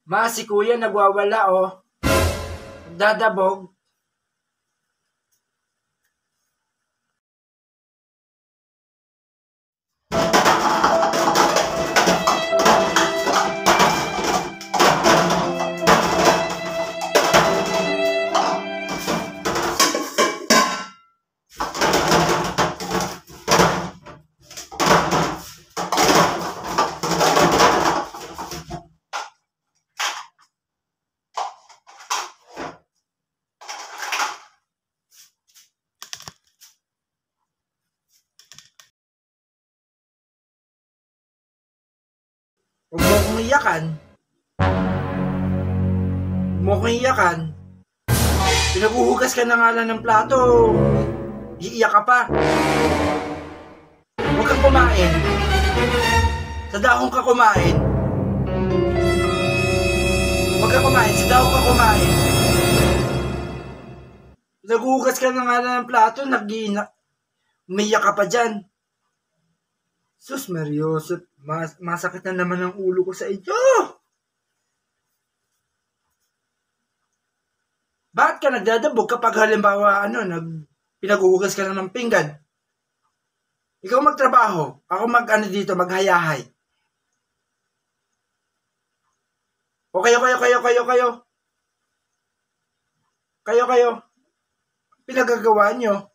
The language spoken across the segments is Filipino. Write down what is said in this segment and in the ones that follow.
Si kuya nagwawala oh. Dadabog. Huwag mo akong iyakan. Huwag mo akong iyakan. Pinaguhugas ka na nga lang ng plato. Iiyak ka pa. Huwag kang kumain. Sa dahon ka kumain. Huwag kang kumain. Sa dahon ka kumain. Pinaguhugas ka na nga lang ng plato. Umiiyak ka pa dyan. Sus Mariosep, masakit na naman ang ulo ko sa inyo. Bakit ka nagdadabog kapag halimbawa pinaguhugas ka lang ng pinggan? Ikaw magtrabaho, ako dito, maghayahay. O kayo. Pinagagawa nyo.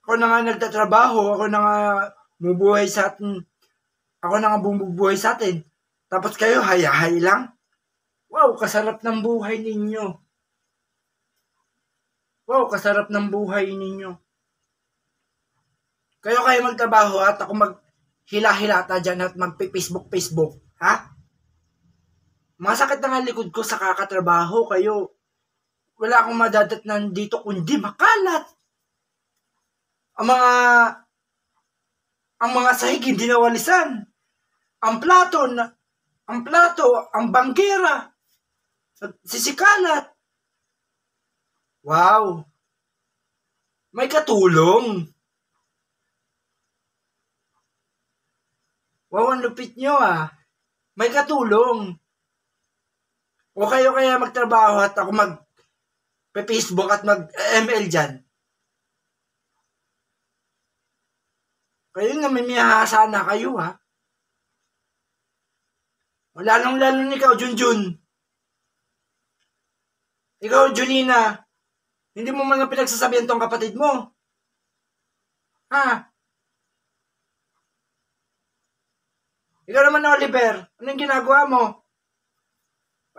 Ako na nga nagtatrabaho, ako na nga bumubuhay sa atin. Ako na nga bumubuhay sa atin. Tapos kayo, hayahay lang. Wow, kasarap ng buhay ninyo. Wow, kasarap ng buhay ninyo. Kayo magtrabaho at ako maghila-hilata dyan at magpi-Facebook. Ha? Masakit na nga likod ko sa kakatrabaho. Kayo, wala akong madadatnan dito kundi makalat. Ang mga sahig hindi nawalisan. Ang plato, ang banggera, sisikalat. Wow. May katulong. Wow, ang lupit nyo ah. May katulong. O kayo magtrabaho at ako mag-Facebook at mag-ML dyan. Kayo na may miyahasa na kayo ha. Lalong-lalo ikaw, Junjun. Ikaw, Junina. Hindi mo man pinagsasabihan tong kapatid mo. Ha? Ikaw naman, Oliver. Anong ginagawa mo?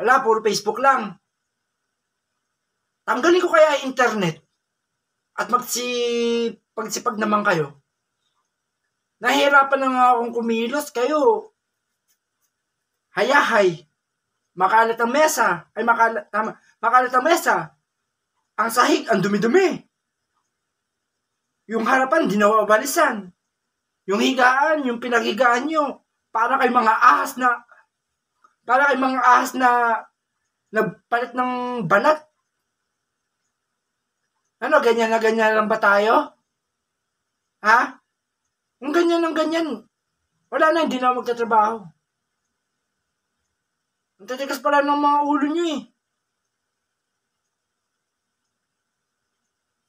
Wala, puro Facebook lang. Tanggalin ko kaya internet. At pagsipag naman kayo. Nahihirapan na nga akong kumilos. Kayo, hayahay. Makalat ang mesa. Makalat ang mesa. Ang sahig, ang dumi-dumi. Yung harapan, di nawawalisan. Yung higaan, yung pinaghigaan nyo. Para kay mga ahas na nagpalit ng banat. Ano, ganyan na ganyan lang ba tayo? Ha? Kung ganyan, wala na, hindi na magtatrabaho. Ang tatigas pala ng mga ulo nyo eh.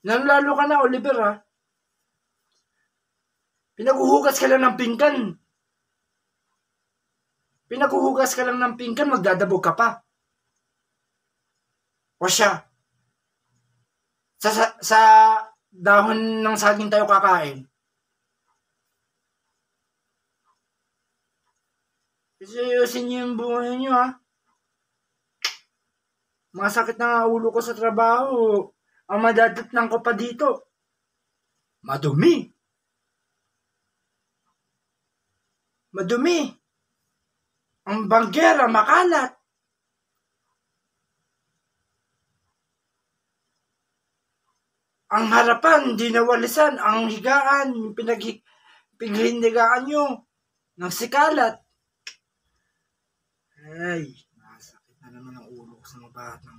Lalo ka na, Oliver ha. Pinaguhugas ka lang ng pinggan. Magdadabog ka pa. O siya. Sa dahon ng saging tayo kakain. Ayusin niyo yung buhay niyo ha. Masakit na ulo ko sa trabaho. Ang madadatnan ko pa dito. Madumi. Ang banggera, makalat. Ang harapan, di nawalisan. Ang higaan, yung pinaghindigaan nyo. Nagsikalat. Ay, masakit na naman ang ulo ko sa mga bata.